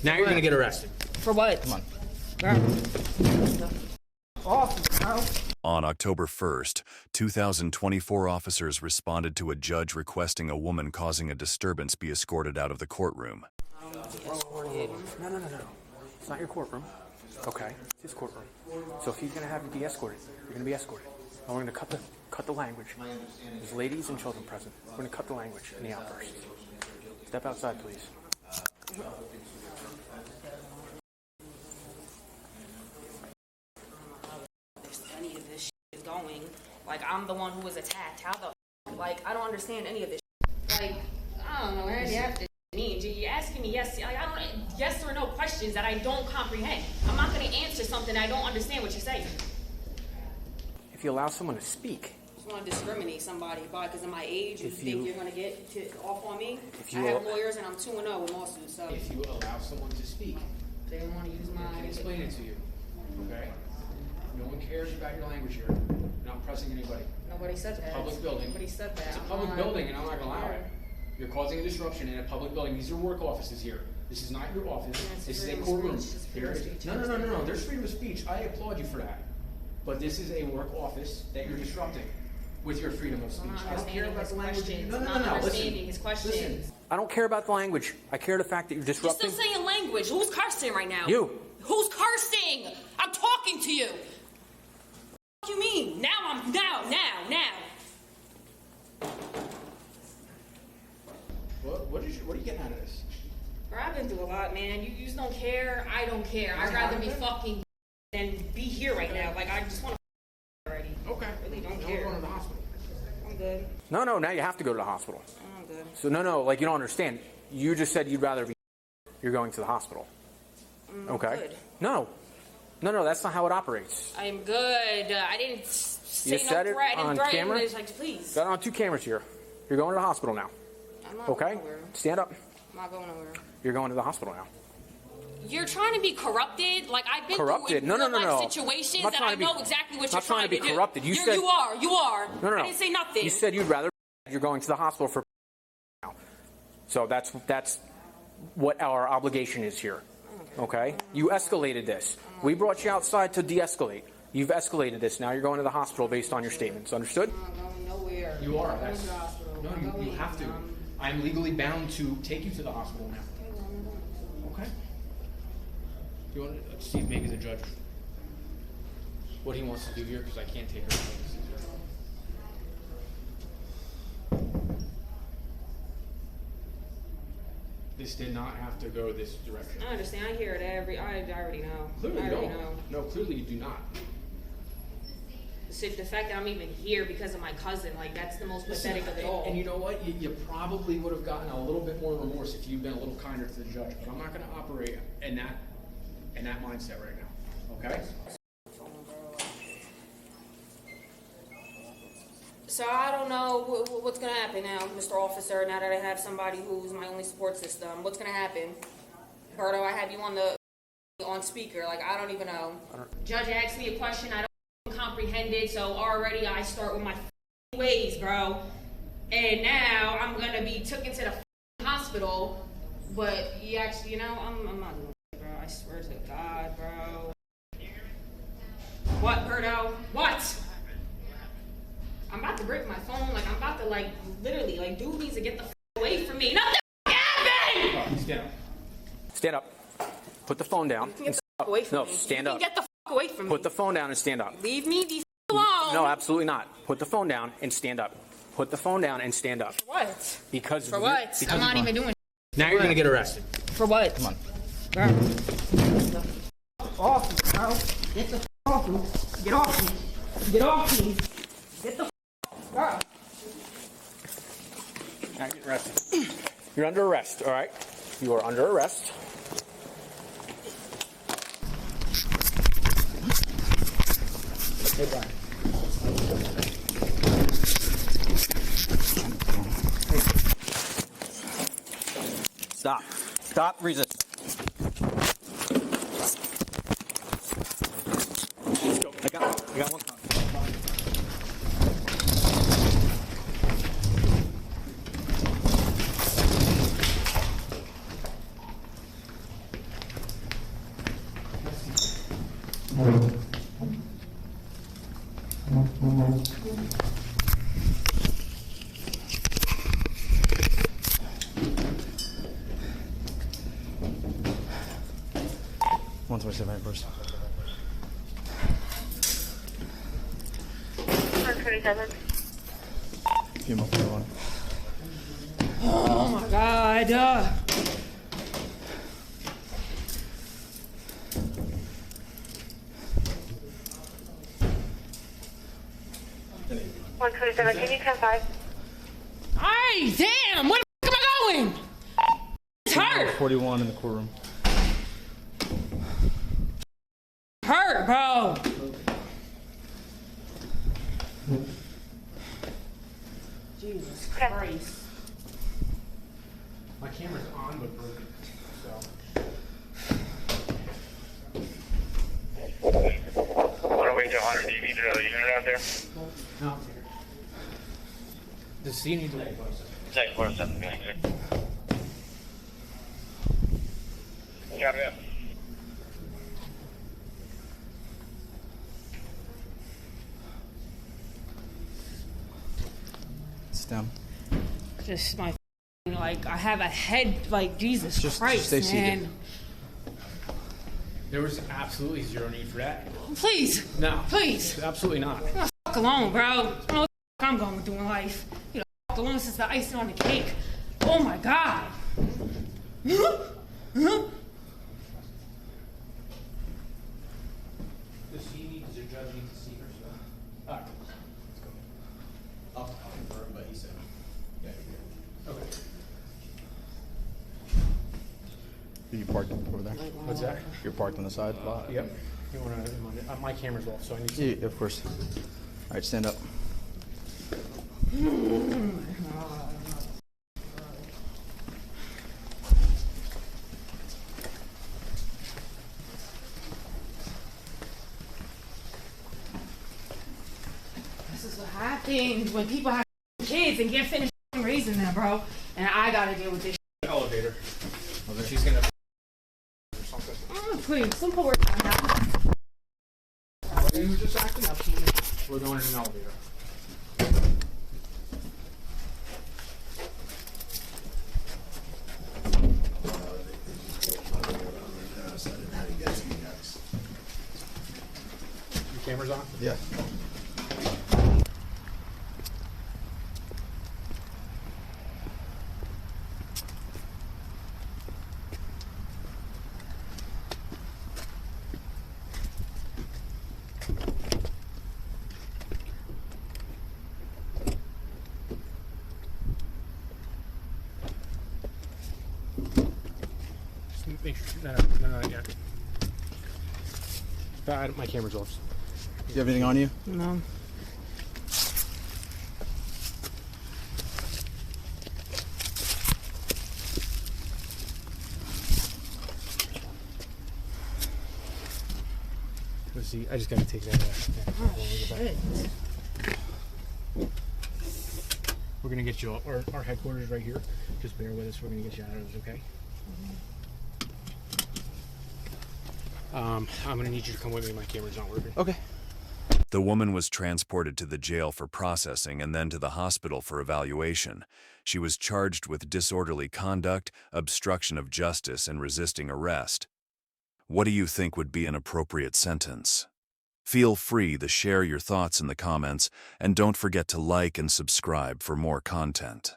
Now you're gonna get arrested. For what? Come on. On October 1st, 2024 officers responded to a judge requesting a woman causing a disturbance be escorted out of the courtroom. No. It's not your courtroom. Okay, it's his courtroom. So if he's gonna have you be escorted, you're gonna be escorted. And we're gonna cut the language. There's ladies and children present. We're gonna cut the language in the outburst. Step outside, please. Any of this shit is going. Like, I'm the one who was attacked. How the like, I don't understand any of this shit. Like, I don't know, Randy, after me, you're asking me yes or no questions that I don't comprehend. I'm not gonna answer something I don't understand what you're saying. If you allow someone to speak. You want to discriminate somebody because of my age? You think you're going to get off on me? I have lawyers and I'm 2-0 in lawsuits. So If you allow someone to speak, they don't want to use my. I can explain it to you. Okay? No one cares about your language here. You're not pressing anybody. Nobody said that. Public building. Nobody said that. It's a public building, and I'm not going to allow it. You're causing a disruption in a public building. These are work offices here. This is not your office. This is a courtroom. No. There's freedom of speech. I applaud you for that. But this is a work office that you're disrupting with your freedom of speech. I don't care about the language. No. Understanding his questions. Listen. I don't care about the language. I care the fact that you're disrupting. You're still saying language. Who's cursing right now? You. Who's cursing? I'm talking to you. What do you mean? Now. What are you getting out of this? Bro, I've been through a lot, man. You just don't care. I don't care. I'd rather be fucking than be here right now. Like, I just want to already. Okay. I really don't Now care. we're going to the hospital. I'm good. No. Now you have to go to the hospital. I'm good. So no. Like, you don't understand. You just said you'd rather be. You're going to the hospital. Okay. Good. No. That's not how it operates. I'm good. I didn't say You no said it threat. I on didn't threaten. camera? It's like, please. Got it on 2 cameras here. You're going to the hospital now. I'm not Okay? going nowhere. Stand up. I'm not going nowhere. You're going to the hospital now. You're trying to be corrupted? Like, I've been Corrupted? through No. life situations I'm not that trying I to be- know exactly what I'm you're not trying to be do. corrupted. You are. No. I didn't say nothing. You said you'd rather. You're going to the hospital for now. So that's what our obligation is here. Okay? You escalated this. We brought you outside to de-escalate. You've escalated this. Now you're going to the hospital based on your statements. Understood? I'm not going nowhere. You are. I'm going to the hospital. No, you have to. I'm legally bound to take you to the hospital now. Okay? You want Steve Meg is a judge. What he wants to do here, because I can't take her. This did not have to go this direction. I understand. I hear it I already know. Clearly I you already don't. know. No, clearly you do not. So the fact that I'm even here because of my cousin, like, that's the most pathetic of it all. And you know what? You probably would have gotten a little bit more remorse if you'd been a little kinder to the judge. But I'm not going to operate in that mindset right now. Okay? So I don't know what's going to happen now, Mr. Officer, now that I have somebody who's my only support system. What's going to happen? Berto, I have you on speaker. Like, I don't even know. Judge asked me a question I don't comprehend it, so already I start with my ways, bro. And now I'm going to be taken to the hospital. But you actually, I'm not doing it, bro. I swear to God, bro. What, Berto? What? I'm about to break my phone. Like, I'm about to, literally, dude needs to get the away from me. Nothing happened! Stand up. Stand up. Put the phone down. Get the away from me. Stand up. Get the away from me. Put the phone down and stand up. Leave me the alone. No, absolutely not. Put the phone down and stand up. Put the phone down and stand up. For what? Because For what? I'm not even doing it. Now you're going to get arrested. For what? Come on. Bro. Off me, bro. Get the off me. Get off me. Get off me. Get the bro. Now you're arrested. You're under arrest, all right? You are under arrest. Hey, Brian. Stop. Stop. Resist. Let's go. I got one. First. 127. Few more for one. Oh my God. 127. Can you 10-5? Hey, damn! Where the fuck am I going? It's hurt. 41 in the courtroom. Hurt, bro. Jesus Christ. My camera's on but broken, so. On our way to 100. Do you need another unit out there? No. Does he need to? Take 47 behind you. Got it. Sit down. Just my, like, I have a head, like, Jesus Just Christ, stay seated. man. There was absolutely zero need for that. Please. No. Please. Absolutely not. Leave me fuck alone, bro. I don't know what the fuck I'm going through in life. You know, fuck alone since the icing on the cake. Oh my God. Does your judge need to see her stuff? All right, let's go. I'll confirm, but he said, yeah, you're good. Okay. You parked over there? What's that? You're parked on the side lot? Yep. You wanna, my camera's off, so I need to. Yeah, of course. All right, stand up. This is what happens when people have kids and get finished raising them, bro. And I gotta deal with this. Elevator. She's gonna. Oh, please, some poor work on that. You were just acting up. We're going in an elevator. Your camera's on? Yeah. Just make sure. No, yeah. My camera's off. Do you have anything on you? No. Let's see. I just gotta take that. Shit. We're gonna get you. Our headquarters right here. Just bear with us. We're gonna get you out of this, okay? I'm gonna need you to come with me. My camera's not working. Okay. The woman was transported to the jail for processing and then to the hospital for evaluation. She was charged with disorderly conduct, obstruction of justice, and resisting arrest. What do you think would be an appropriate sentence? Feel free to share your thoughts in the comments, and don't forget to like and subscribe for more content.